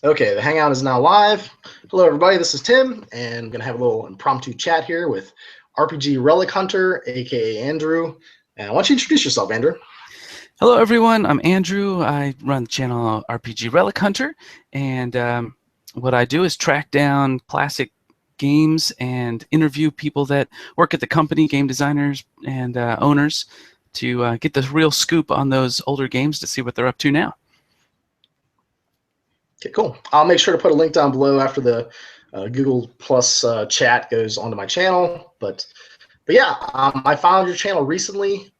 Okay, the Hangout is now live. Hello, everybody. This is Tim, and I'm going to have a little impromptu chat here with RPG Relic Hunter, aka Andrew. And why don't you introduce yourself, Andrew? Hello, everyone. I'm Andrew. I run the channel RPG Relic Hunter, and what I do is track down classic games and interview people that work at the company, game designers and owners, to get the real scoop on those older games to see what they're up to now. Okay, cool. I'll make sure to put a link down below after the Google Plus chat goes onto my channel. But yeah, I found your channel recently.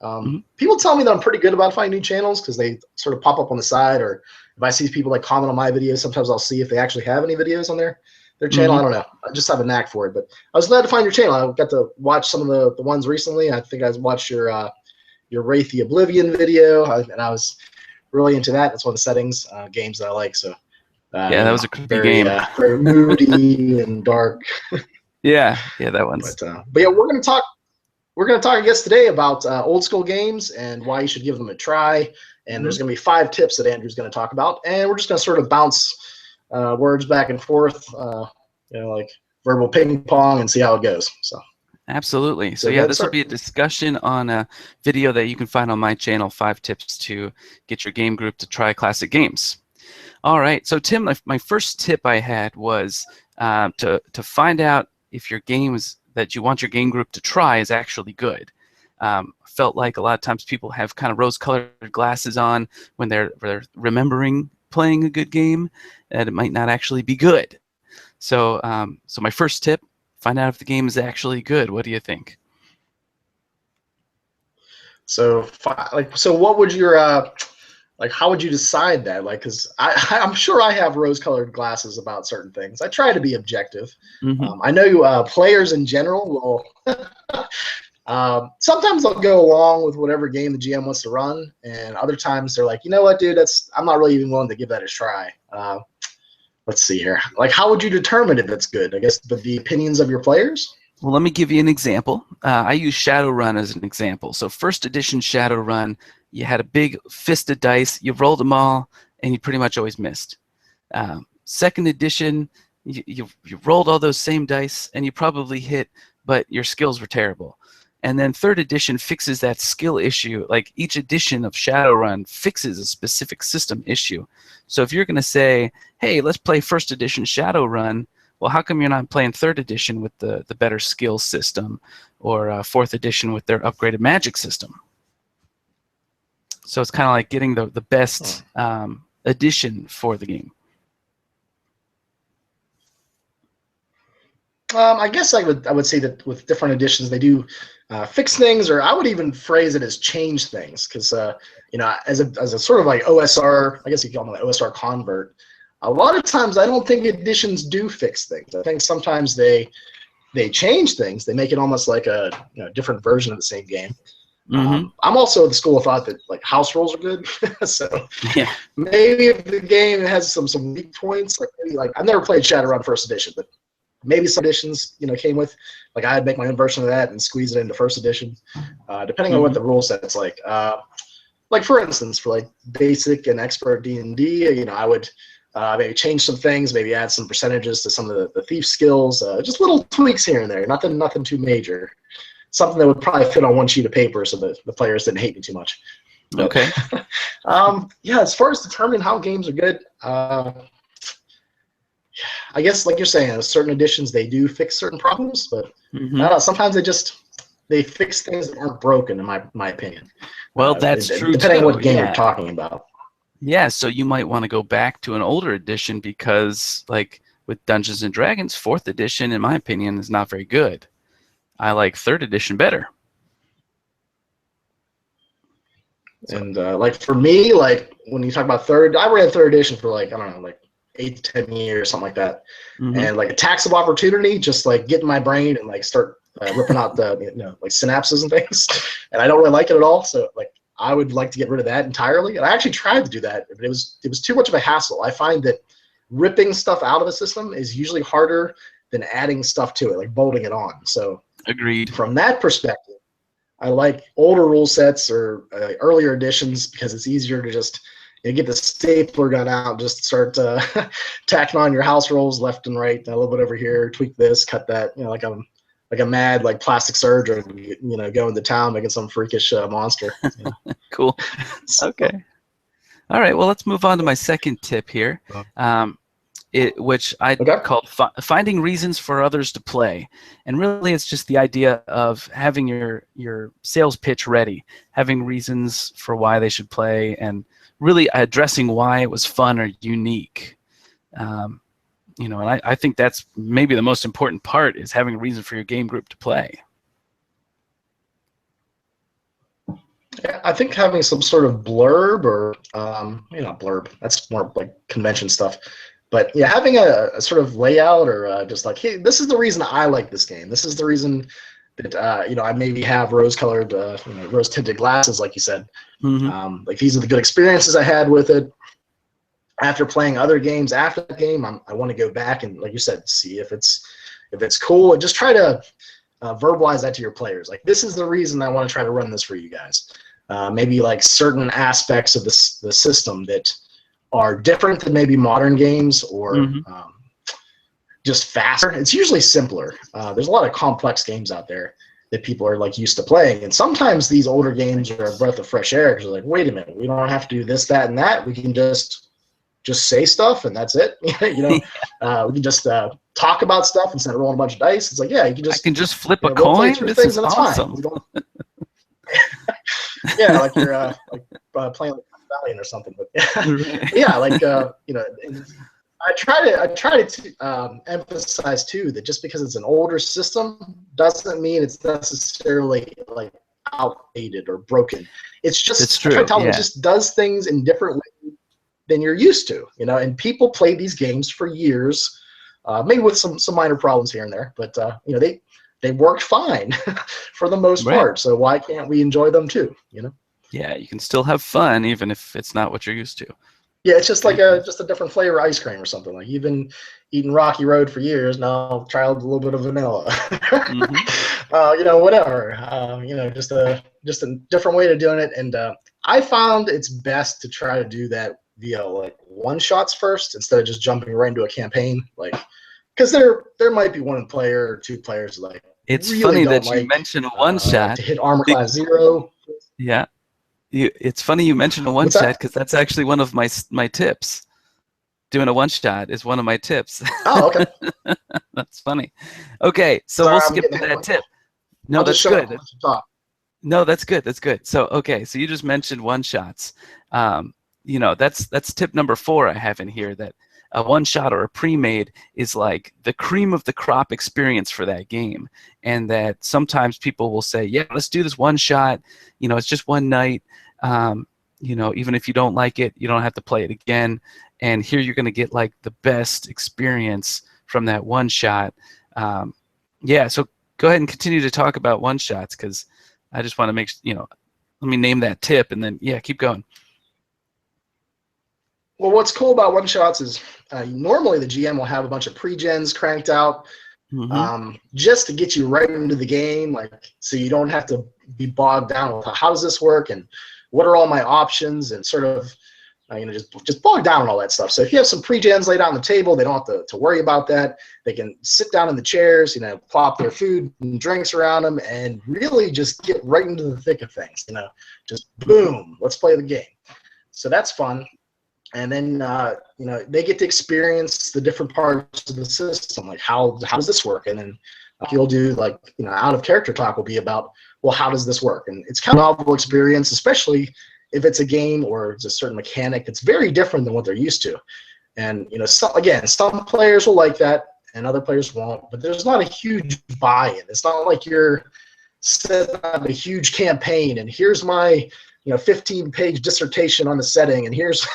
People tell me that I'm pretty good about finding new channels because they sort of pop up on the side, or if I see people like comment on my videos, sometimes I'll see if they actually have any videos on their channel. I don't know. I just have a knack for it. But I was glad to find your channel. I got to watch some of the ones recently. I think I watched your Wraith the Oblivion video, and I was really into that. That's one of the settings games that I like. So. Yeah, that was a creepy game. Very moody and dark. Yeah, that one's. But yeah, we're gonna talk. I guess, today about old school games and why you should give them a try. And there's gonna be 5 tips that Andrew's gonna talk about, and we're just gonna sort of bounce words back and forth, like verbal ping pong, and see how it goes. So. Absolutely. So yeah, this will be a discussion on a video that you can find on my channel, 5 tips to get your game group to try classic games. All right, so Tim, my first tip I had was to find out if your games that you want your game group to try is actually good. Felt like a lot of times people have kind of rose-colored glasses on when they're remembering playing a good game, that it might not actually be good. So, so my first tip: find out if the game is actually good. What do you think? So, what would your how would you decide that? Because I'm sure I have rose-colored glasses about certain things. I try to be objective. I know players in general will sometimes they'll go along with whatever game the GM wants to run, and other times they're like, you know what, dude, I'm not really even willing to give that a try. Let's see here. How would you determine if it's good? I guess the opinions of your players? Well, let me give you an example. I use Shadowrun as an example. So first edition Shadowrun, you had a big fist of dice, you rolled them all, and you pretty much always missed. Second edition, you rolled all those same dice, and you probably hit, but your skills were terrible. And then third edition fixes that skill issue. Like each edition of Shadowrun fixes a specific system issue. So if you're going to say, hey, let's play first edition Shadowrun, well, how come you're not playing third edition with the better skill system, or fourth edition with their upgraded magic system? So it's kind of like getting the best edition for the game. I guess I would say that with different editions, they do fix things, or I would even phrase it as change things, because as a sort of like OSR, I guess you call them an OSR convert. A lot of times, I don't think editions do fix things. I think sometimes they change things. They make it almost like a different version of the same game. I'm also of the school of thought that house rules are good. So yeah, maybe if the game has some weak points, I've never played Shadowrun First Edition, but maybe some editions came with I'd make my own version of that and squeeze it into First Edition, depending on what the rule set's like. For instance, for basic and expert D&D, I would maybe change some things, maybe add some percentages to some of the thief skills, just little tweaks here and there, nothing too major. Something that would probably fit on one sheet of paper so that the players didn't hate me too much. But, okay. Yeah, as far as determining how games are good, I guess like you're saying, certain editions, they do fix certain problems, but sometimes they fix things that aren't broken, in my opinion. Well, that's true, depending on what game you're talking about. Yeah, so you might want to go back to an older edition because, with Dungeons & Dragons, 4th edition, in my opinion, is not very good. I like 3rd edition better. And for me, when you talk about third, I ran 3rd edition for I don't know, 8 to 10 years, something like that. And attacks of opportunity, just get in my brain and start ripping out the synapses and things. And I don't really like it at all. So I would like to get rid of that entirely. And I actually tried to do that, but it was too much of a hassle. I find that ripping stuff out of a system is usually harder than adding stuff to it, bolting it on. So agreed. From that perspective, I like older rule sets or earlier editions because it's easier to just you get the stapler gun out and just start tacking on your house rolls left and right, a little bit over here, tweak this, cut that, like a mad like plastic surgeon, go into town making some freakish monster. Cool. So, okay. All right. Well, let's move on to my second tip here, which I called finding reasons for others to play. And really, it's just the idea of having your sales pitch ready, having reasons for why they should play, and really addressing why it was fun or unique. And I think that's maybe the most important part, is having a reason for your game group to play. Yeah, I think having some sort of blurb or, not blurb, that's more like convention stuff. But yeah, having a sort of layout or just like, hey, this is the reason I like this game. This is the reason that, I maybe have rose-colored, rose-tinted glasses, like you said. Mm-hmm. Like, these are the good experiences I had with it. After playing other games after the game, I want to go back and, like you said, see if it's cool, and just try to verbalize that to your players. Like, this is the reason I want to try to run this for you guys. Maybe like certain aspects of the system that are different than maybe modern games, or just faster. It's usually simpler. There's a lot of complex games out there that people are like used to playing, and sometimes these older games are a breath of fresh air, because like, wait a minute, we don't have to do this, that, and that. We can just say stuff and that's it. We can just talk about stuff instead of rolling a bunch of dice. It's like, yeah, you can just, I can just flip a coin. This is awesome. Yeah, like you're playing like Valiant or something. But yeah, like I try to emphasize too that just because it's an older system doesn't mean it's necessarily like outdated or broken. It's just, it's true. It just does things in different ways than you're used to, and people play these games for years, maybe with some minor problems here and there, but they worked fine for the most part. So why can't we enjoy them too? Yeah, you can still have fun even if it's not what you're used to. Yeah, it's just like a different flavor ice cream or something. Like, you've been eating Rocky Road for years, now try a little bit of vanilla. Whatever. Just a different way of doing it. And I found it's best to try to do that via like one shots first, instead of just jumping right into a campaign. Like, because there might be one player or two players like. It's really funny that you mention a one shot to hit armor class 0. Yeah. It's funny you mentioned a one shot, because that's actually one of my tips. Doing a one shot is one of my tips. Oh, okay. That's funny. Okay, so we'll skip to that tip. No, that's good. No, that's good. That's good. So so you just mentioned one shots. That's tip number 4 I have in here, that a one shot or a pre-made is like the cream of the crop experience for that game, and that sometimes people will say, yeah, let's do this one shot. It's just one night. Even if you don't like it, you don't have to play it again. And here you're going to get like the best experience from that one shot. So go ahead and continue to talk about one shots, because I just want to make let me name that tip, and then keep going. Well, what's cool about one shots is normally the GM will have a bunch of pre-gens cranked out, just to get you right into the game, like, so you don't have to be bogged down with how does this work and what are all my options, and sort of just bogged down on all that stuff. So if you have some pre-gens laid out on the table, they don't have to worry about that. They can sit down in the chairs, plop their food and drinks around them, and really just get right into the thick of things. Just boom, let's play the game. So that's fun. And then, they get to experience the different parts of the system, like how does this work? And then you'll do like, out of character talk will be about, well, how does this work? And it's kind of a novel experience, especially if it's a game or it's a certain mechanic that's very different than what they're used to. And, some players will like that and other players won't, but there's not a huge buy-in. It's not like you're setting up a huge campaign and here's my 15-page dissertation on the setting, and here's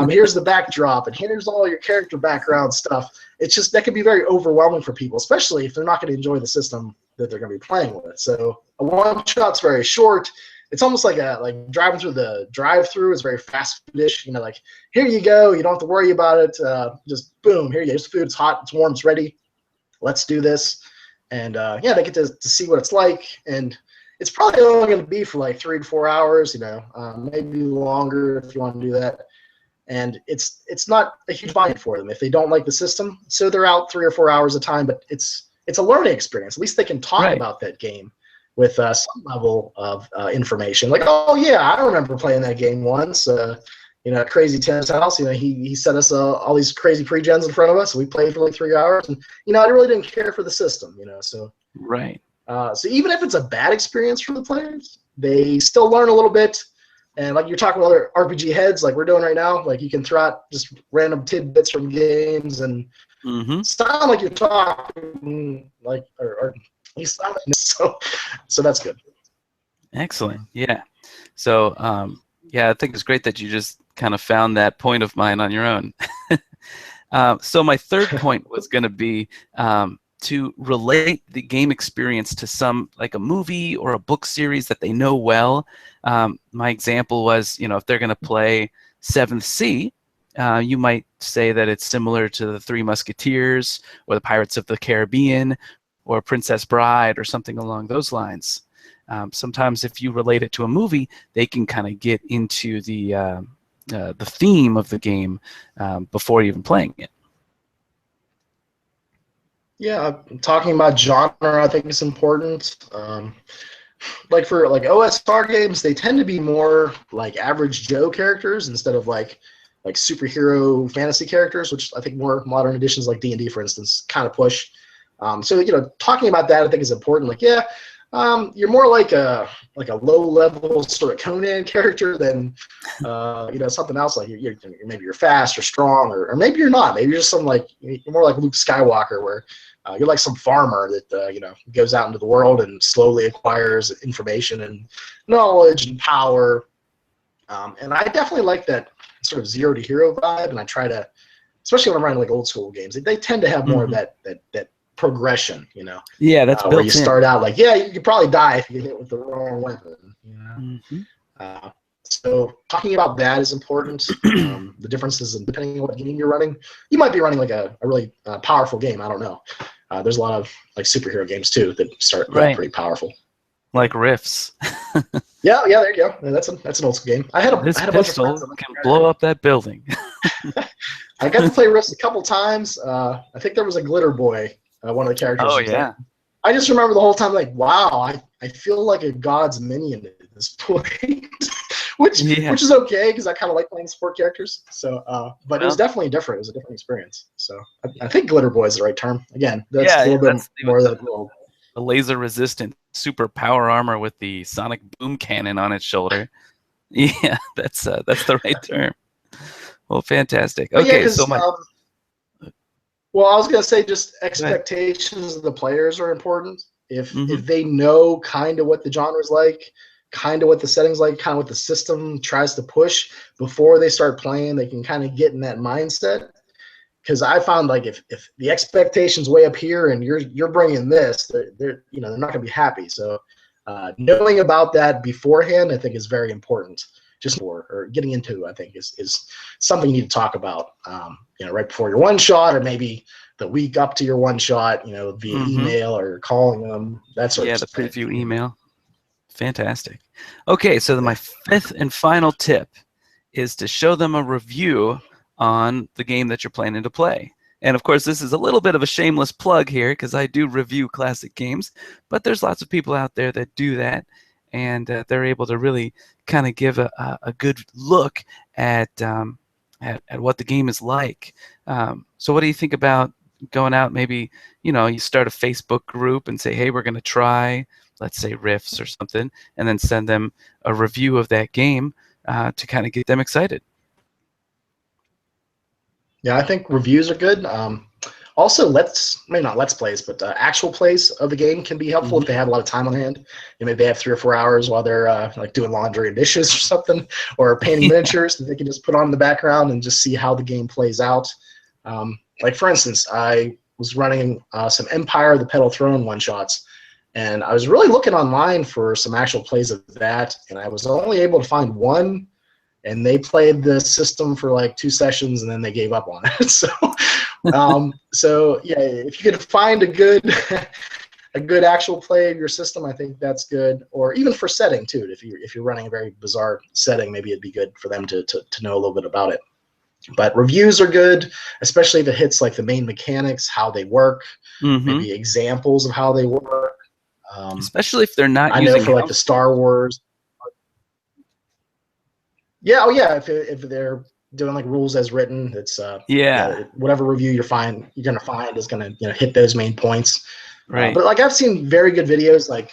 here's the backdrop, and here's all your character background stuff. It's just, that can be very overwhelming for people, especially if they're not going to enjoy the system that they're going to be playing with. So a one-shot's very short. It's almost like driving through the drive-through is very fast-foodish. Like, here you go. You don't have to worry about it. Just boom, here you go. Here's the food. It's hot. It's warm. It's ready. Let's do this. And they get to see what it's like. And it's probably only going to be for like 3 to 4 hours, you know, maybe longer if you want to do that. And it's not a huge buy-in for them if they don't like the system. So they're out 3 or 4 hours a time, but it's a learning experience. At least they can talk about that game with some level of information. Like, oh yeah, I remember playing that game once. You know, Crazy Tim's house. You know, he set us all these crazy pre-gens in front of us. We played for like 3 hours, and you know, I really didn't care for the system. You know, so so even if it's a bad experience for the players, they still learn a little bit. And like you're talking about other RPG heads, like we're doing right now, like you can throw out just random tidbits from games and sound like you're talking like, or you sound like so that's good. Excellent. Yeah. So yeah, I think it's great that you just kind of found that point of mine on your own. So my third point was going to be to relate the game experience to some, like a movie or a book series that they know well. My example was, you know, if they're going to play Seventh Sea, you might say that it's similar to the Three Musketeers or the Pirates of the Caribbean or Princess Bride or something along those lines. Sometimes if you relate it to a movie, they can kind of get into the theme of the game before even playing it. Yeah, talking about genre, I think is important. Like for like OSR games, they tend to be more like average Joe characters instead of like superhero fantasy characters, which I think more modern editions like D&D, for instance, kind of push. So you know, talking about that, I think is important. Like, yeah, you're more like a low-level sort of Conan character than you know, something else. Like maybe you're fast or strong, or maybe you're not. Maybe you're just some like you're more like Luke Skywalker, where you're like some farmer that you know, goes out into the world and slowly acquires information and knowledge and power. And I definitely like that sort of zero to hero vibe. And I try to, especially when I'm running like old school games, they tend to have more of that progression, you know. Yeah, that's where you start out like, yeah, you could probably die if you get hit with the wrong weapon, you know. So talking about that is important. The differences in depending on what game you're running. You might be running like a really powerful game. I don't know. There's a lot of like superhero games too that start pretty powerful. Like Rifts. Yeah, there you go. That's an old school game. I had a bunch of friends that can blow up that building. I got to play Rifts a couple times. I think there was a Glitter Boy, one of the characters. Oh yeah. I just remember the whole time like, wow, I feel like a god's minion at this point. which is okay because I kind of like playing support characters. So, but it was definitely different. It was a different experience. So I think Glitter Boy is the right term. Again, that's a little bit more than the laser-resistant super power armor with the sonic boom cannon on its shoulder. Yeah, that's the right term. Well, fantastic. Okay, yeah, so well, I was gonna say just expectations of the players are important. If they know kind of what the genre is like, kind of what the setting's like, kind of what the system tries to push before they start playing, they can kind of get in that mindset. Because I found like if the expectation's way up here and you're bringing this, they're not going to be happy. So knowing about that beforehand, I think, is very important. Just or getting into, I think, is something you need to talk about. Right before your one shot, or maybe the week up to your one shot. Via email or calling them. That sort of stuff. Yeah, the preview email. Fantastic. Okay, so my fifth and final tip is to show them a review on the game that you're planning to play. And of course, this is a little bit of a shameless plug here because I do review classic games, but there's lots of people out there that do that, and they're able to really kind of give a good look at what the game is like. So what do you think about going out, maybe, you start a Facebook group and say, hey, we're going to try, let's say, Rifts or something, and then send them a review of that game to kind of get them excited. Yeah, I think reviews are good. Also, maybe not let's plays, but actual plays of the game can be helpful if they have a lot of time on hand. Maybe they have 3 or 4 hours while they're like doing laundry and dishes or something, or painting miniatures that they can just put on in the background and just see how the game plays out. Like for instance, I was running some Empire of the Petal Throne one-shots, and I was really looking online for some actual plays of that, and I was only able to find one. And they played the system for like 2 sessions, and then they gave up on it. So yeah, if you could find a good a good actual play of your system, I think that's good. Or even for setting too. If you're running a very bizarre setting, maybe it'd be good for them to know a little bit about it. But reviews are good, especially if it hits like the main mechanics, how they work, maybe examples of how they work. Especially if they're not I using know for like the Star Wars. Yeah, oh yeah, if they're doing like rules as written, it's whatever review you're gonna find is gonna hit those main points. Right. But like I've seen very good videos like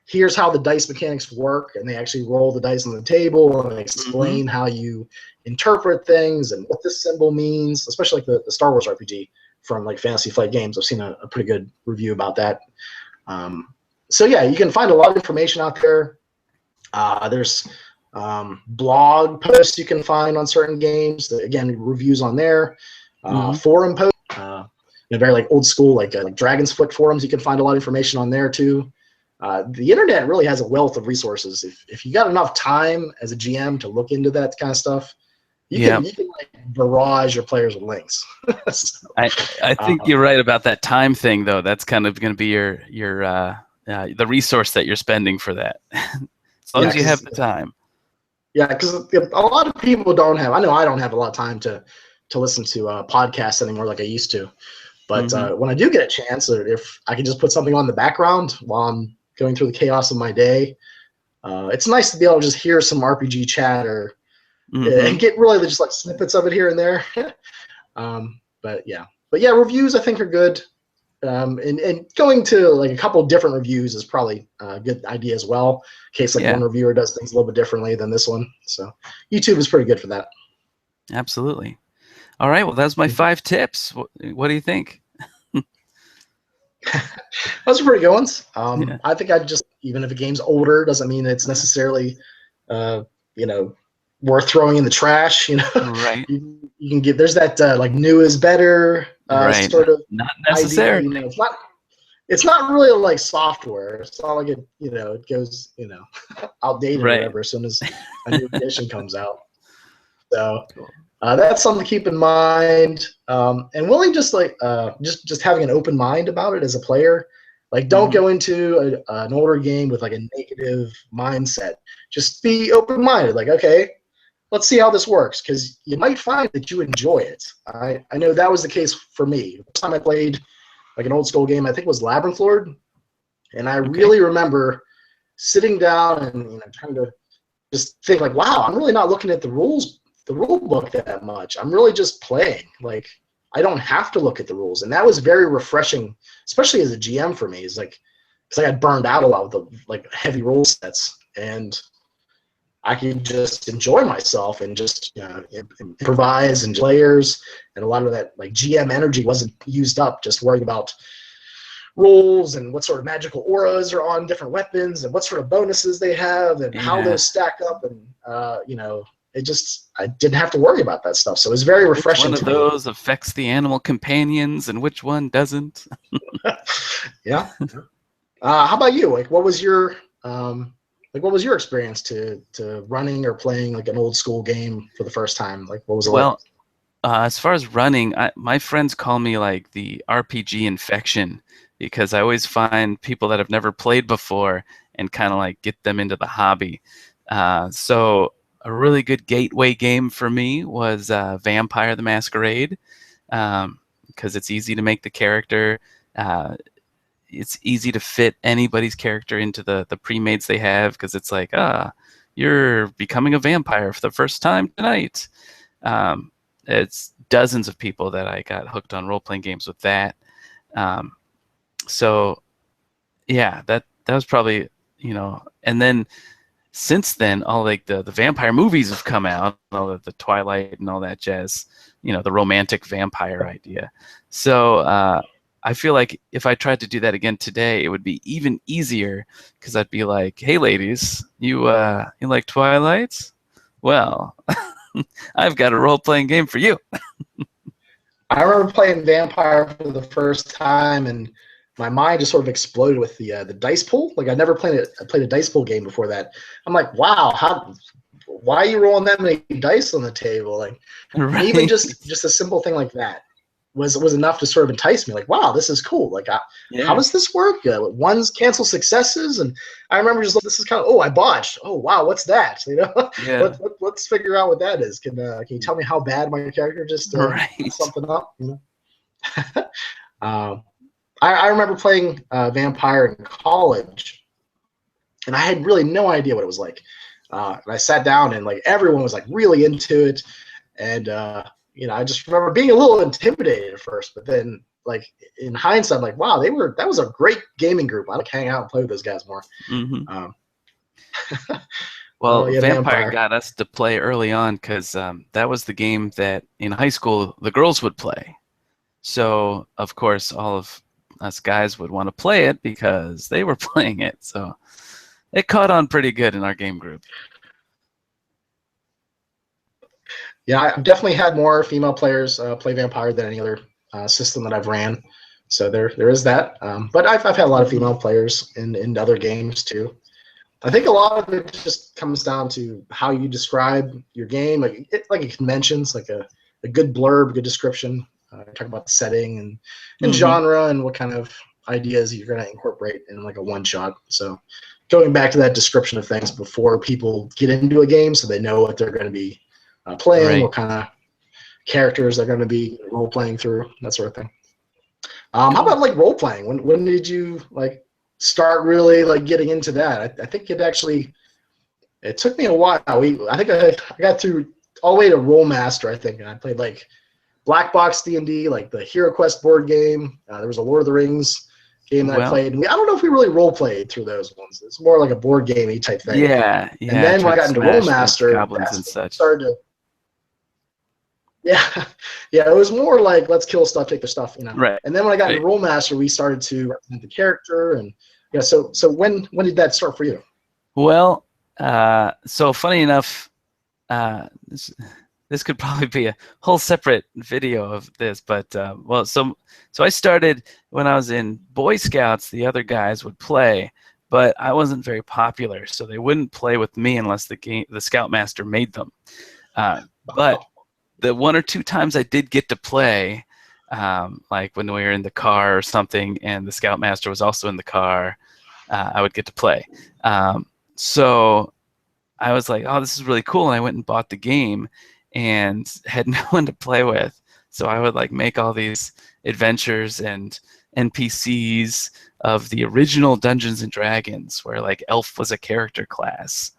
here's how the dice mechanics work, and they actually roll the dice on the table and explain how you interpret things and what this symbol means, especially like the Star Wars RPG from like Fantasy Flight Games. I've seen a pretty good review about that. So yeah, you can find a lot of information out there. There's blog posts you can find on certain games. Again, reviews on there. Forum posts, very like old school, like Dragon's Foot forums. You can find a lot of information on there too. The internet really has a wealth of resources. If you got enough time as a GM to look into that kind of stuff, you can like barrage your players with links. So, I think you're right about that time thing, though. That's kind of going to be your the resource that you're spending for that, as long as you have the time. Yeah, because a lot of people don't have. I know I don't have a lot of time to listen to podcasts anymore like I used to. But when I do get a chance, or if I can just put something on the background while I'm going through the chaos of my day, it's nice to be able to just hear some RPG chatter and get really just like snippets of it here and there. But yeah, reviews I think are good. And going to like a couple different reviews is probably a good idea as well, in case like one reviewer does things a little bit differently than this one. So YouTube is pretty good for that. Absolutely. All right, well, that's my 5 tips. What do you think? Those are pretty good ones. I think I'd just, even if a game's older, doesn't mean it's necessarily, worth throwing in the trash. Right. You can give. There's that like new is better sort of not necessarily. Idea. It's not really like software. It's not like it goes outdated or whatever as soon as a new edition comes out. So. That's something to keep in mind, and really just like just having an open mind about it as a player. Like, don't go into an older game with like a negative mindset. Just be open-minded. Like, okay, let's see how this works, because you might find that you enjoy it. I know that was the case for me. The first time I played like an old school game, I think it was Labyrinth Lord, and I really remember sitting down and trying to just think like, wow, I'm really not looking at the rule book that much. I'm really just playing. Like, I don't have to look at the rules, and that was very refreshing, especially as a GM for me. It's like, because I got burned out a lot with the like heavy rule sets, and I could just enjoy myself and just improvise and players, and a lot of that like GM energy wasn't used up just worrying about rules and what sort of magical auras are on different weapons and what sort of bonuses they have and how those stack up, and I didn't have to worry about that stuff. So it was very refreshing. Which one of those affects the animal companions and which one doesn't? Yeah. How about you? Like, what was your experience to running or playing like an old school game for the first time? Like, what was it like? As far as running, my friends call me like the RPG infection, because I always find people that have never played before and kind of like get them into the hobby. So a really good gateway game for me was Vampire the Masquerade, because it's easy to make the character. It's easy to fit anybody's character into the pre-mades they have, because it's like, you're becoming a vampire for the first time tonight. It's dozens of people that I got hooked on role-playing games with that. So yeah, that was probably, and then since then, all like the vampire movies have come out, all the Twilight and all that jazz, the romantic vampire idea. So I feel like if I tried to do that again today, it would be even easier, because I'd be like, hey ladies, you like Twilight? Well, I've got a role-playing game for you. I remember playing Vampire for the first time, and my mind just sort of exploded with the dice pool. Like, I never played a dice pool game before that. I'm like, wow, why are you rolling that many dice on the table? Like, even just a simple thing like that. was enough to sort of entice me. Like, wow, this is cool. Like, how does this work? Ones cancel successes, and I remember just like, this is kind of, oh, I botched. Oh, wow, what's that? You know, let's figure out what that is. Can you tell me how bad my character just messed something up? You know? I remember playing Vampire in college, and I had really no idea what it was like. And I sat down, and like everyone was like really into it, and you know, I just remember being a little intimidated at first, but then like in hindsight, I'm like, wow, that was a great gaming group. I like hang out and play with those guys more. Well, Vampire got us to play early on because that was the game that in high school the girls would play. So of course all of us guys would want to play it because they were playing it. So it caught on pretty good in our game group. Yeah, I've definitely had more female players play Vampire than any other system that I've ran. So there is that. But I've had a lot of female players in other games too. I think a lot of it just comes down to how you describe your game, like a conventions, like a good blurb, good description. Talk about the setting and genre and what kind of ideas you're going to incorporate in like a one shot. So going back to that description of things before people get into a game, so they know what they're going to be playing, what kind of characters they're going to be role playing through, that sort of thing. How about like role playing? When did you like start really like getting into that? I think it took me a while. I think I got through all the way to Roll Master, I think, and I played like Black Box D&D, like the Hero Quest board game. There was a Lord of the Rings game that I played. And I don't know if we really role played through those ones. It's more like a board gamey type thing. Yeah. And then when I got into Roll Master, goblins and such. Started to. Yeah, it was more like let's kill stuff, take their stuff, you know. Right. And then when I got into Roll Master, we started to represent the character, and yeah. So when did that start for you? Well, so funny enough, this could probably be a whole separate video of this, but well, so I started when I was in Boy Scouts. The other guys would play, but I wasn't very popular, so they wouldn't play with me unless the Scoutmaster made them. But the one or two times I did get to play, like when we were in the car or something, and the Scoutmaster was also in the car, I would get to play. So I was like, oh, this is really cool, and I went and bought the game and had no one to play with. So I would like make all these adventures and NPCs of the original Dungeons and Dragons, where like Elf was a character class.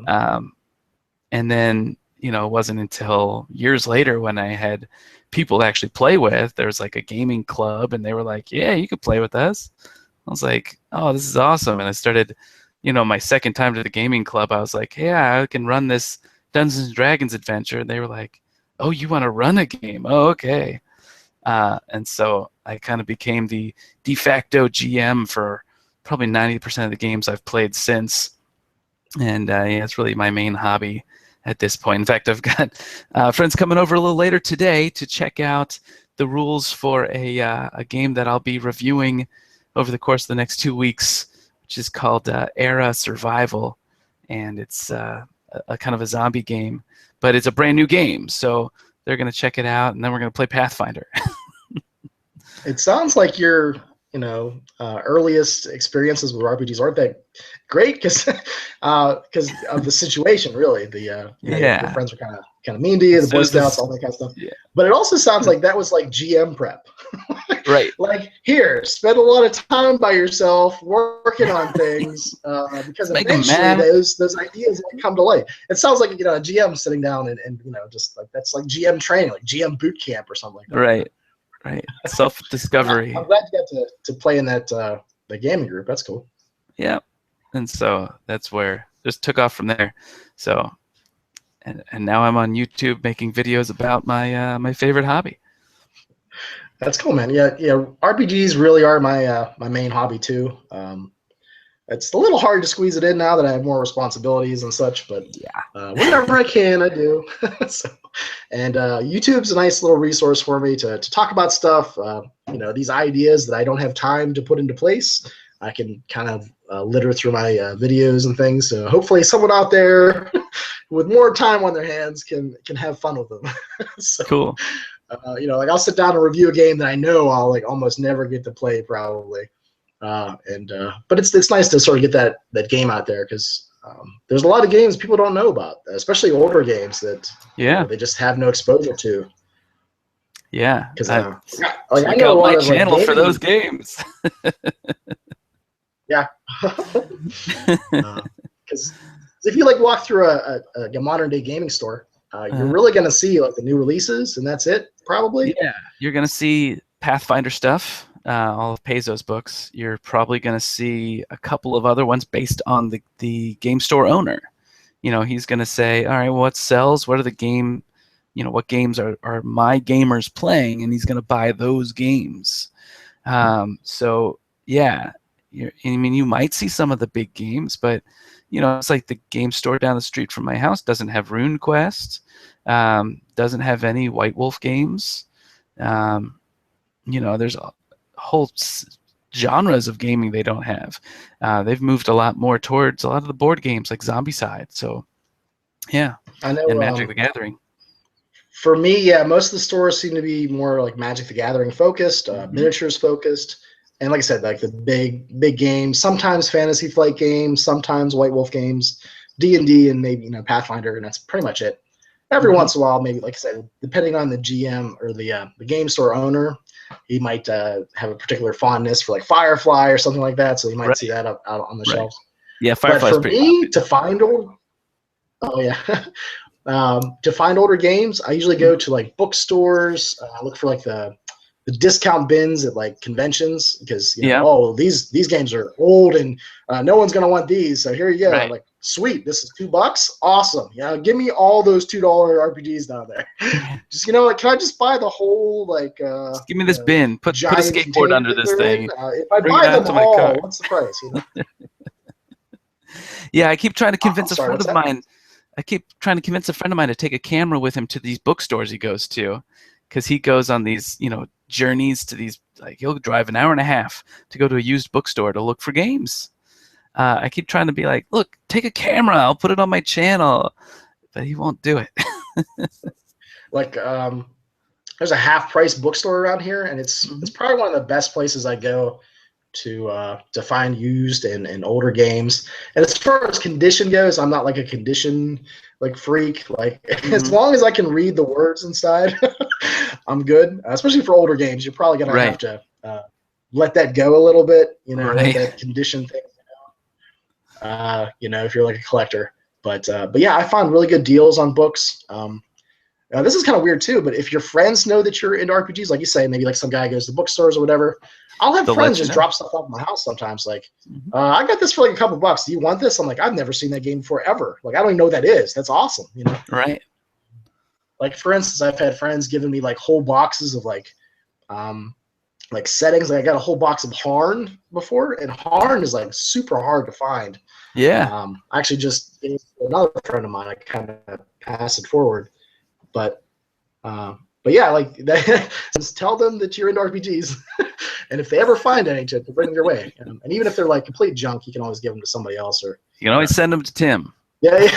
And then, you know, it wasn't until years later when I had people to actually play with. There was like a gaming club, and they were like, yeah, you could play with us. I was like, oh, this is awesome. And I started, you know, my second time to the gaming club, I was like, yeah, I can run this Dungeons and Dragons adventure. And they were like, oh, you want to run a game? Oh, okay. And so I kind of became the de facto GM for probably 90% of the games I've played since. And yeah, it's really my main hobby at this point. In fact, I've got friends coming over a little later today to check out the rules for a game that I'll be reviewing over the course of the next 2 weeks, which is called Era Survival. And it's a kind of a zombie game, but it's a brand new game. So they're going to check it out, and then we're going to play Pathfinder. It sounds like your, you know, earliest experiences with RPGs aren't that great because of the situation. Really, your friends were kind of mean to you, the Boy Scouts, all that kind of stuff. Yeah. But it also sounds like that was like GM prep. Right. Like, here, spend a lot of time by yourself working on things because eventually those ideas will come to light. It sounds like, you know, a GM sitting down and you know, just like that's like GM training, like GM boot camp or something like that. Right. Right. Self-discovery. I'm glad you got to play in that the gaming group. That's cool. Yeah. And so that's where just took off from there. So and now I'm on YouTube making videos about my my favorite hobby. That's cool, man. Yeah, RPGs really are my my main hobby too. It's a little hard to squeeze it in now that I have more responsibilities and such, but yeah, whenever I can, I do. And YouTube's a nice little resource for me to talk about stuff. You know, these ideas that I don't have time to put into place, I can kind of litter through my videos and things. So hopefully someone out there with more time on their hands can have fun with them. So, cool. Like I'll sit down and review a game that I know I'll like almost never get to play probably. But it's nice to sort of get that game out there because there's a lot of games people don't know about, especially older games that they just have no exposure to. Yeah, because I know a lot of channel for those games. Yeah, because if you like walk through a modern day gaming store, you're really gonna see like the new releases, and that's it probably. Yeah, you're gonna see Pathfinder stuff. All of Pezo's books. You're probably going to see a couple of other ones based on the game store owner. He's going to say, all right, well, what sells? What are the game? What games are my gamers playing? And he's going to buy those games. So yeah, you might see some of the big games, but it's like the game store down the street from my house doesn't have RuneQuest, doesn't have any White Wolf games. There's whole genres of gaming they don't have. They've moved a lot more towards a lot of the board games like Zombicide. So yeah, I know. And Magic the Gathering. For me, yeah, most of the stores seem to be more like Magic the Gathering focused, miniatures focused, and like I said, like the big games. Sometimes Fantasy Flight games, sometimes White Wolf games, D&D, and maybe Pathfinder, and that's pretty much it. Every once in a while, maybe like I said, depending on the GM or the game store owner, he might have a particular fondness for like Firefly or something like that, so you might see that out on the shelves. Yeah, Firefly's pretty me, to find older games, I usually go to like bookstores. Look for like the discount bins at like conventions because these games are old and no one's gonna want these. So here you go. Like, sweet, this is $2. Awesome. Give me all those $2 RPGs down there. Just can I just buy the whole like? Just give me this bin. Put a skateboard under this thing. If I buy them all, what's the price? Yeah, I keep trying to convince a friend of mine. I keep trying to convince a friend of mine to take a camera with him to these bookstores he goes to, because he goes on these, journeys to these. Like he'll drive an hour and a half to go to a used bookstore to look for games. I keep trying to be like, look, take a camera. I'll put it on my channel, but he won't do it. Like, there's a half-price bookstore around here, and it's probably one of the best places I go to find used and older games. And as far as condition goes, I'm not like a condition like freak. Like as long as I can read the words inside, I'm good. Especially for older games, you're probably gonna have to let that go a little bit. Let that condition thing. If you're like a collector, but yeah, I found really good deals on books. This is kind of weird too, but if your friends know that you're into RPGs, like you say, maybe like some guy goes to bookstores or whatever, I'll have friends just drop stuff off at my house sometimes. Like, I got this for like a couple bucks. Do you want this? I'm like, I've never seen that game before ever. Like, I don't even know what that is. That's awesome. Right. Like for instance, I've had friends giving me like whole boxes of like settings. Like I got a whole box of Harn before, and Harn is like super hard to find. Yeah. I actually just gave it to another friend of mine. I kind of passed it forward, but yeah, like just tell them that you're into RPGs, and if they ever find any, to bring them your way. And even if they're like complete junk, you can always give them to somebody else, or you can always send them to Tim. Yeah.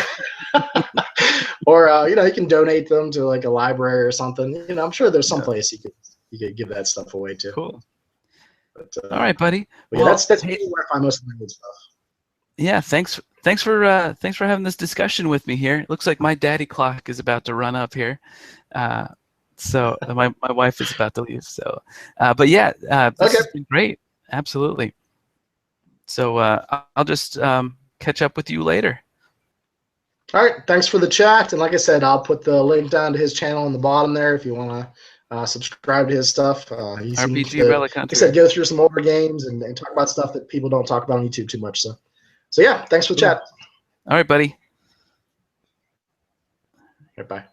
Or you can donate them to like a library or something. I'm sure there's some place you could give that stuff away to. Cool. But, all right, buddy. Well, that's where I find most of my good stuff. Yeah, thanks for having this discussion with me here. It looks like my daddy clock is about to run up here. So my wife is about to leave. So, but yeah, this has been great. Absolutely. So I'll just catch up with you later. All right. Thanks for the chat. And like I said, I'll put the link down to his channel in the bottom there if you want to subscribe to his stuff. RPG Relic Hunter. Like I said, go through some older games and talk about stuff that people don't talk about on YouTube too much. So yeah, thanks for the chat. All right, buddy. All right, bye.